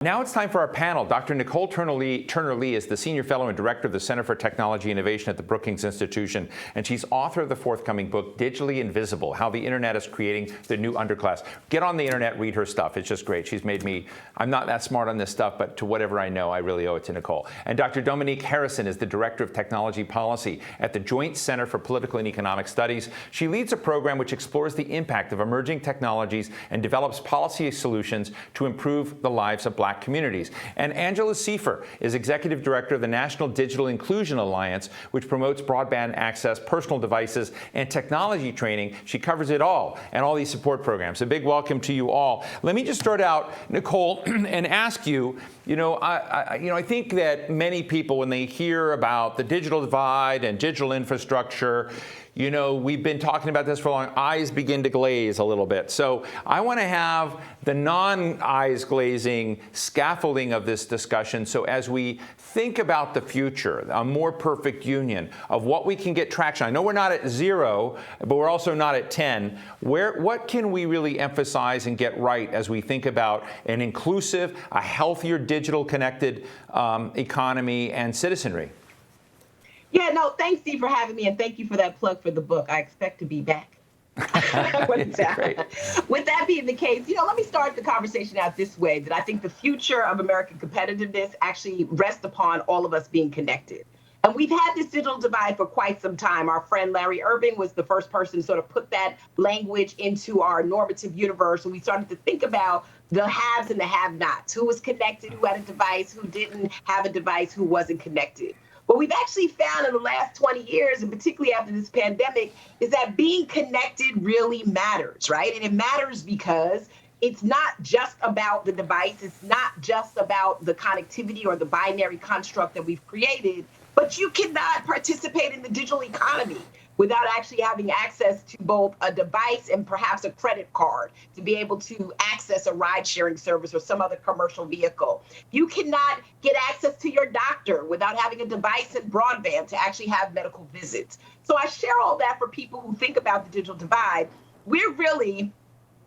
Now it's time for our panel. Dr. Nicol Turner Lee is the Senior Fellow and Director of the Center for Technology Innovation at the Brookings Institution, and she's author of the forthcoming book, Digitally Invisible, How the Internet is Creating the New Underclass. Get on the internet, read her stuff. It's just great. She's made me, I'm not that smart on this stuff, but to whatever I know, I really owe it to Nicol. And Dr. Dominique Harrison is the Director of Technology Policy at the Joint Center for Political and Economic Studies. She leads a program which explores the impact of emerging technologies and develops policy solutions to improve the lives of Black communities. And Angela Siefer is Executive Director of the National Digital Inclusion Alliance, which promotes broadband access, personal devices, and technology training. She covers it all and all these support programs. A big welcome to you all. Let me just start out, Nicol, and ask you, I think that many people, when they hear about the digital divide and digital infrastructure, we've been talking about this for a long time. Eyes begin to glaze a little bit. So I want to have the non-eyes glazing scaffolding of this discussion. So as we think about the future, a more perfect union of what we can get traction. I know we're not at 0, but we're also not at 10. What can we really emphasize and get right as we think about an inclusive, a healthier digital connected economy and citizenry? Yeah, no, thanks, Steve, for having me, and thank you for that plug for the book. I expect to be back. With that being the case, let me start the conversation out this way, that I think the future of American competitiveness actually rests upon all of us being connected. And we've had this digital divide for quite some time. Our friend Larry Irving was the first person to sort of put that language into our normative universe, and we started to think about the haves and the have-nots, who was connected, who had a device, who didn't have a device, who wasn't connected. What we've actually found in the last 20 years, and particularly after this pandemic, is that being connected really matters, right? And it matters because it's not just about the device. It's not just about the connectivity or the binary construct that we've created, but you cannot participate in the digital economy without actually having access to both a device and perhaps a credit card to be able to access a ride-sharing service or some other commercial vehicle. You cannot get access to your doctor without having a device and broadband to actually have medical visits. So I share all that for people who think about the digital divide. We're really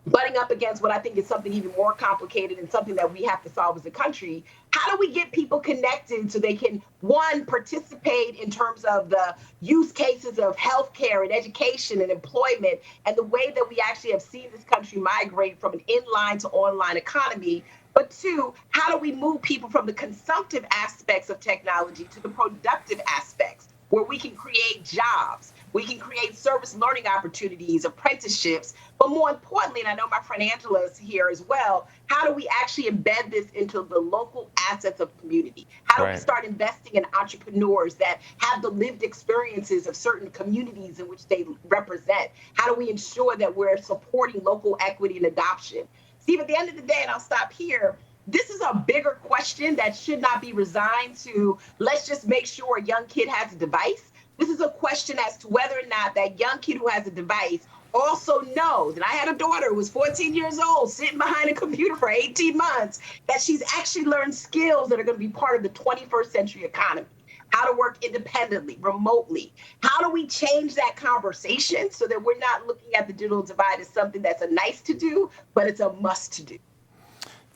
butting up against what I think is something even more complicated and something that we have to solve as a country. How do we get people connected so they can, one, participate in terms of the use cases of healthcare and education and employment and the way that we actually have seen this country migrate from an inline to online economy? But two, how do we move people from the consumptive aspects of technology to the productive aspects, where we can create jobs, we can create service learning opportunities, apprenticeships, but more importantly, and I know my friend Angela is here as well, how do we actually embed this into the local assets of community? How do we start investing in entrepreneurs that have the lived experiences of certain communities in which they represent? How do we ensure that we're supporting local equity and adoption? Steve, at the end of the day, and I'll stop here, this is a bigger question that should not be resigned to, let's just make sure a young kid has a device. This is a question as to whether or not that young kid who has a device also knows, and I had a daughter who was 14 years old, sitting behind a computer for 18 months, that she's actually learned skills that are going to be part of the 21st century economy. How to work independently, remotely. How do we change that conversation so that we're not looking at the digital divide as something that's a nice to do, but it's a must to do?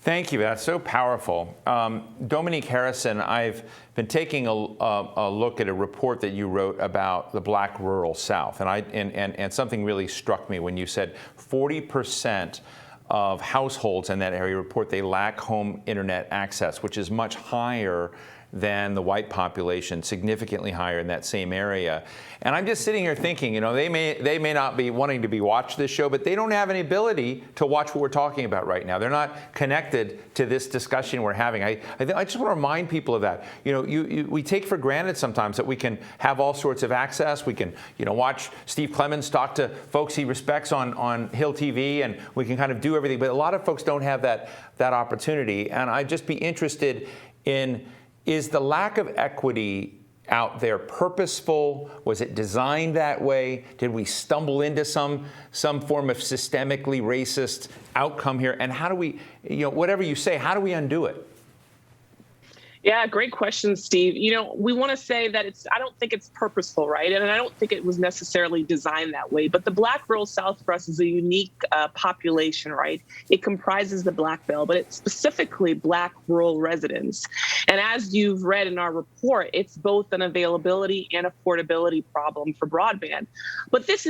Thank you. That's so powerful. Dominique Harrison, I've been taking a look at a report that you wrote about the Black rural South, and something really struck me when you said 40% of households in that area report they lack home internet access, which is much higher than the white population, significantly higher in that same area. And I'm just sitting here thinking, they may not be wanting to be watched this show, but they don't have any ability to watch what we're talking about right now. They're not connected to this discussion we're having. I just want to remind people of that. We take for granted sometimes that we can have all sorts of access. We can, watch Steve Clemons talk to folks he respects on Hill TV, and we can kind of do everything. But a lot of folks don't have that opportunity. And I'd just be interested in, is the lack of equity out there purposeful? Was it designed that way? Did we stumble into some form of systemically racist outcome here? And how do we, whatever you say, how do we undo it? Yeah, great question, Steve. We want to say that I don't think it's purposeful, right? And I don't think it was necessarily designed that way. But the Black rural South for us is a unique population, right? It comprises the Black belt, but it's specifically Black rural residents. And as you've read in our report, it's both an availability and affordability problem for broadband. But this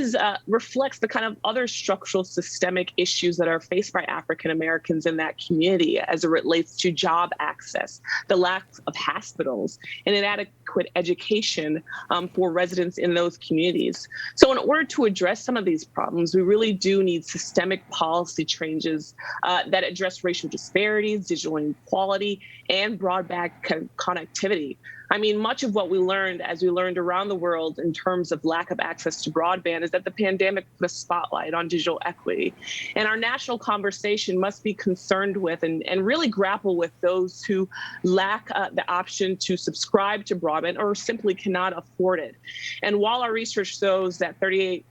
reflects the kind of other structural systemic issues that are faced by African Americans in that community as it relates to job access, the lack of hospitals, and inadequate education for residents in those communities. So in order to address some of these problems, we really do need systemic policy changes that address racial disparities, digital inequality, and broadband connectivity. I mean, much of what we learned as we learned around the world in terms of lack of access to broadband is that the pandemic put a spotlight on digital equity. And our national conversation must be concerned with and really grapple with those who lack the option to subscribe to broadband or simply cannot afford it. And while our research shows that 38%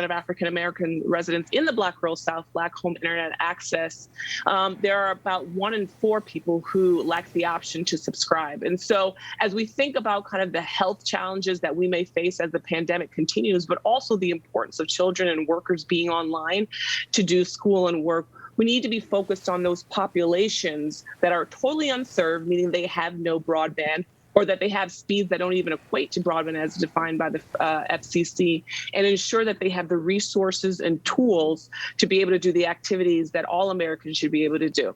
of African American residents in the Black rural South lack home internet access, there are about 1 in 4 people who lack the option to subscribe. And so as we think about kind of the health challenges that we may face as the pandemic continues, but also the importance of children and workers being online to do school and work, we need to be focused on those populations that are totally unserved, meaning they have no broadband, or that they have speeds that don't even equate to broadband as defined by the FCC, and ensure that they have the resources and tools to be able to do the activities that all Americans should be able to do.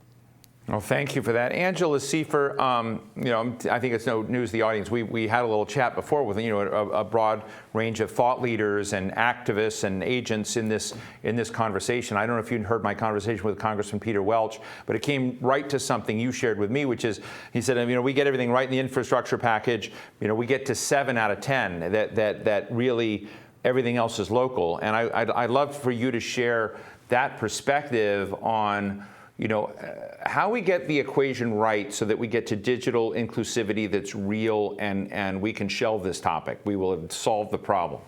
Well, thank you for that. Angela Siefer, I think it's no news to the audience. We had a little chat before with, a broad range of thought leaders and activists and agents in this conversation. I don't know if you heard my conversation with Congressman Peter Welch, but it came right to something you shared with me, which is, he said, we get everything right in the infrastructure package. We get to 7 out of 10 that really everything else is local. And I'd love for you to share that perspective on how we get the equation right so that we get to digital inclusivity that's real and we can shelve this topic. We will have solved the problem.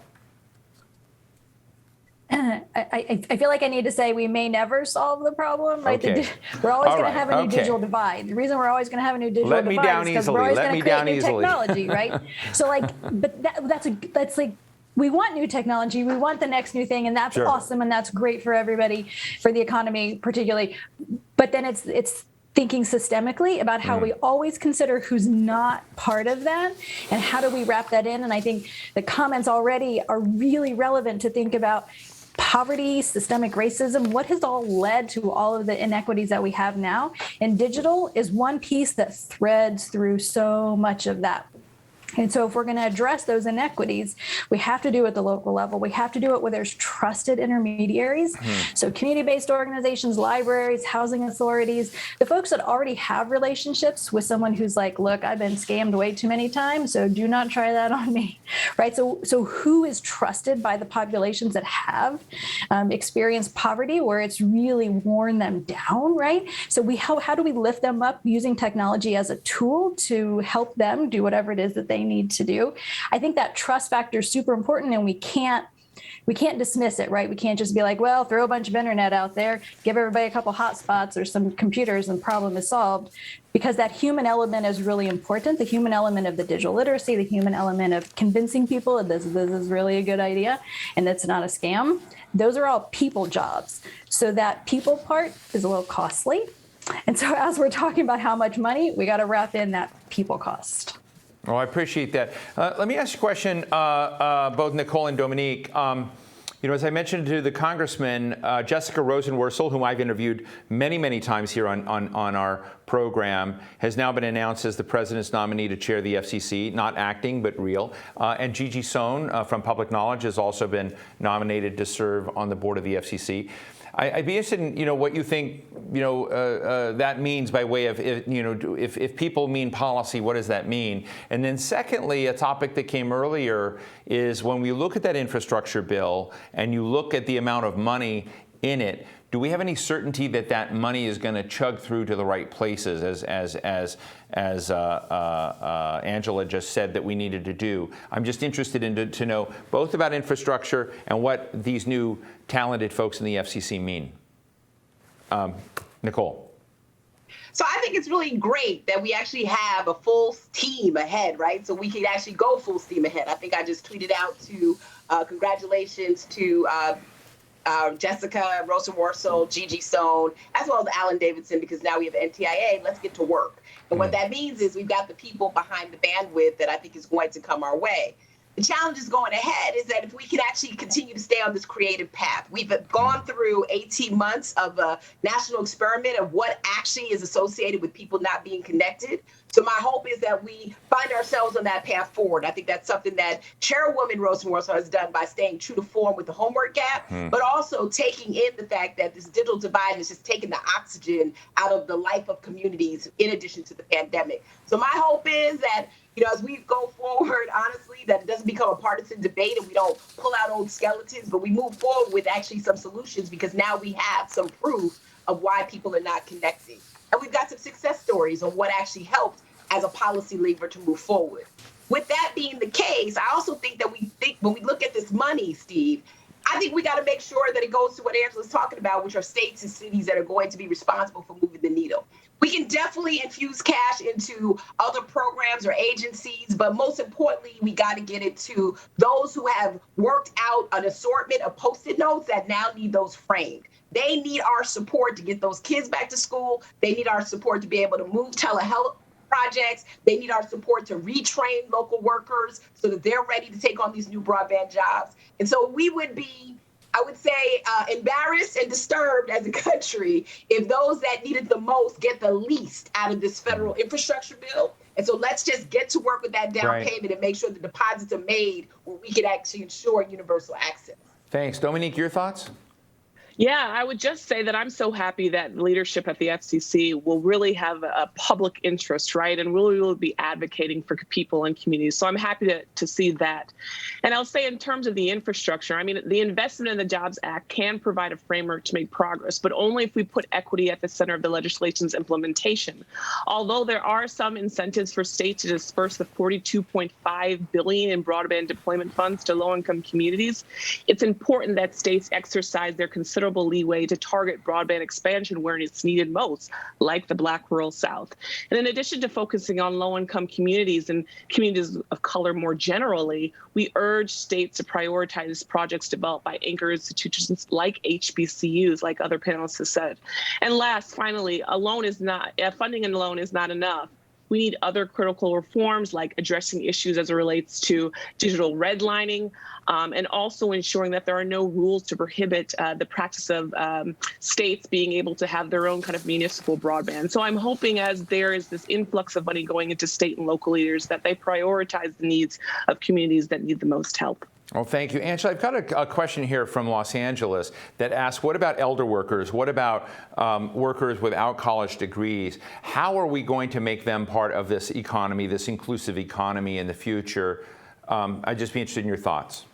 I feel like I need to say we may never solve the problem, right? Okay. We're always going to have a new digital divide. The reason we're always going to have a new digital divide is because we're always going to create new technology, right? So but that's like, we want new technology, we want the next new thing, and that's awesome, and that's great for everybody, for the economy particularly. But then it's thinking systemically about how we always consider who's not part of that, and how do we wrap that in. And I think the comments already are really relevant to think about poverty, systemic racism, what has all led to all of the inequities that we have now. And digital is one piece that threads through so much of that. And so if we're going to address those inequities, we have to do it at the local level. We have to do it where there's trusted intermediaries. So community-based organizations, libraries, housing authorities, the folks that already have relationships with someone who's like, look, I've been scammed way too many times, so do not try that on me, right? So who is trusted by the populations that have experienced poverty where it's really worn them down, right? So how do we lift them up using technology as a tool to help them do whatever it is that they need to do? I think that trust factor is super important, and we can't dismiss it, right? We can't just be like, well, throw a bunch of internet out there, give everybody a couple hotspots or some computers, and the problem is solved. Because that human element is really important. The human element of the digital literacy, the human element of convincing people that this is really a good idea and it's not a scam. Those are all people jobs. So that people part is a little costly. And so as we're talking about how much money, we got to wrap in that people cost. Well, I appreciate that. Let me ask you a question, both Nicole and Dominique. As I mentioned to the Congressman, Jessica Rosenworcel, whom I've interviewed many, many times here on our program, has now been announced as the president's nominee to chair the FCC, not acting, but real. And Gigi Sohn from Public Knowledge has also been nominated to serve on the board of the FCC. I'd be interested in, what you think, that means by way of, if people mean policy, what does that mean? And then secondly, a topic that came earlier is when we look at that infrastructure bill and you look at the amount of money in it, do we have any certainty that that money is going to chug through to the right places, as Angela just said that we needed to do? I'm just interested to know both about infrastructure and what these new talented folks in the FCC mean. Nicole. So I think it's really great that we actually have a full team ahead, right? So we can actually go full steam ahead. I think I just tweeted out to congratulations to Jessica, Rosa Warso, Gigi Stone, as well as Alan Davidson, because now we have NTIA. Let's get to work. And what that means is we've got the people behind the bandwidth that I think is going to come our way. The challenge is going ahead is that if we can actually continue to stay on this creative path. We've gone through 18 months of a national experiment of what actually is associated with people not being connected. So my hope is that we find ourselves on that path forward. I think that's something that Chairwoman Rosa Warso has done by staying true to form with the homework gap, but also taking in the fact that this digital divide has just taken the oxygen out of the life of communities in addition to the pandemic. So my hope is that, you know, as we go forward, honestly, that it doesn't become a partisan debate and we don't pull out old skeletons, but we move forward with actually some solutions, because now we have some proof of why people are not connecting. And we've got some success stories on what actually helped as a policy lever to move forward. With that being the case, I also think that when we look at this money, Steve, I think we got to make sure that it goes to what Angela's talking about, which are states and cities that are going to be responsible for moving the needle. We can definitely infuse cash into other programs or agencies, but most importantly, we got to get it to those who have worked out an assortment of Post-it notes that now need those framed. They need our support to get those kids back to school. They need our support to be able to move telehealth projects. They need our support to retrain local workers so that they're ready to take on these new broadband jobs. And so we would be, I would say, embarrassed and disturbed as a country if those that need it the most get the least out of this federal infrastructure bill. And so let's just get to work with that down payment and make sure the deposits are made where we can actually ensure universal access. Thanks. Dominique, your thoughts? Yeah, I would just say that I'm so happy that leadership at the FCC will really have a public interest, right, and really will be advocating for people and communities. So I'm happy to see that. And I'll say in terms of the infrastructure, I mean, the investment in the Jobs Act can provide a framework to make progress, but only if we put equity at the center of the legislation's implementation. Although there are some incentives for states to disperse the $42.5 billion in broadband deployment funds to low-income communities, it's important that states exercise their considerable leeway to target broadband expansion where it's needed most, like the Black rural South. And in addition to focusing on low-income communities and communities of color more generally, we urge states to prioritize projects developed by anchor institutions like HBCUs, like other panelists have said. And last, finally, funding alone is not enough. We need other critical reforms like addressing issues as it relates to digital redlining, and also ensuring that there are no rules to prohibit the practice of states being able to have their own kind of municipal broadband. So I'm hoping as there is this influx of money going into state and local leaders that they prioritize the needs of communities that need the most help. Well, thank you. Angela, I've got a question here from Los Angeles that asks, what about elder workers? What about workers without college degrees? How are we going to make them part of this economy, this inclusive economy in the future? I'd just be interested in your thoughts.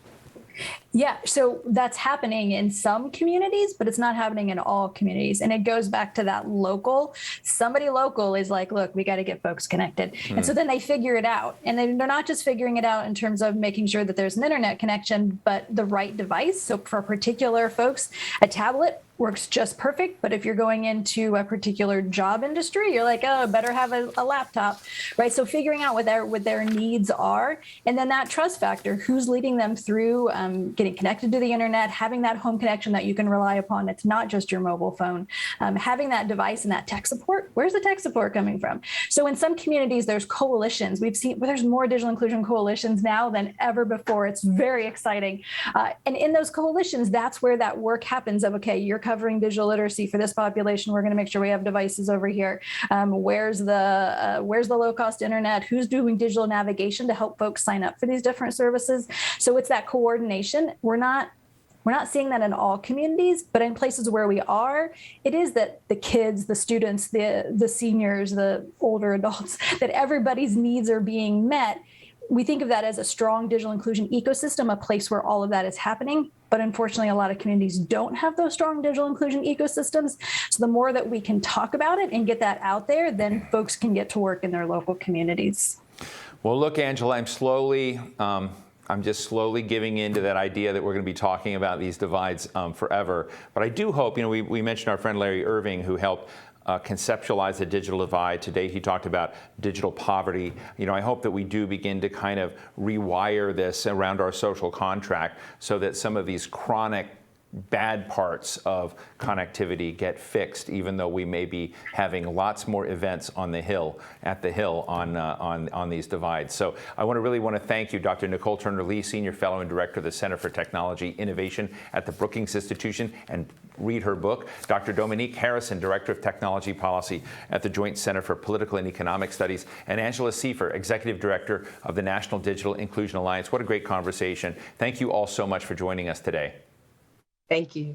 Yeah, so that's happening in some communities, but it's not happening in all communities. And it goes back to that local. Somebody local is like, look, we got to get folks connected. And so then they figure it out. And they're not just figuring it out in terms of making sure that there's an internet connection, but the right device. So for particular folks, a tablet works just perfect. But if you're going into a particular job industry, you're like, oh, better have a laptop, right? So figuring out what their needs are. And then that trust factor, who's leading them through getting connected to the internet, having that home connection that you can rely upon. It's not just your mobile phone. Having that device and that tech support. Where's the tech support coming from? So in some communities, there's coalitions. We've seen there's more digital inclusion coalitions now than ever before. It's very exciting. And in those coalitions, that's where that work happens of, okay, you're covering digital literacy for this population. We're going to make sure we have devices over here. Where's the low-cost internet? Who's doing digital navigation to help folks sign up for these different services? So it's that coordination. We're not seeing that in all communities, but in places where we are, it is that the kids, the students, the seniors, the older adults, that everybody's needs are being met. We think of that as a strong digital inclusion ecosystem, a place where all of that is happening. But unfortunately, a lot of communities don't have those strong digital inclusion ecosystems. So the more that we can talk about it and get that out there, then folks can get to work in their local communities. Well, look, Angela, I'm just slowly giving in to that idea that we're going to be talking about these divides forever. But I do hope, we mentioned our friend Larry Irving, who helped conceptualize the digital divide. Today he talked about digital poverty. I hope that we do begin to kind of rewire this around our social contract so that some of these chronic bad parts of connectivity get fixed, even though we may be having lots more events on the Hill, on these divides. So I really want to thank you, Dr. Nicol Turner Lee, Senior Fellow and Director of the Center for Technology Innovation at the Brookings Institution, and read her book. Dr. Dominique Harrison, Director of Technology Policy at the Joint Center for Political and Economic Studies, and Angela Siefer, Executive Director of the National Digital Inclusion Alliance. What a great conversation. Thank you all so much for joining us today. Thank you.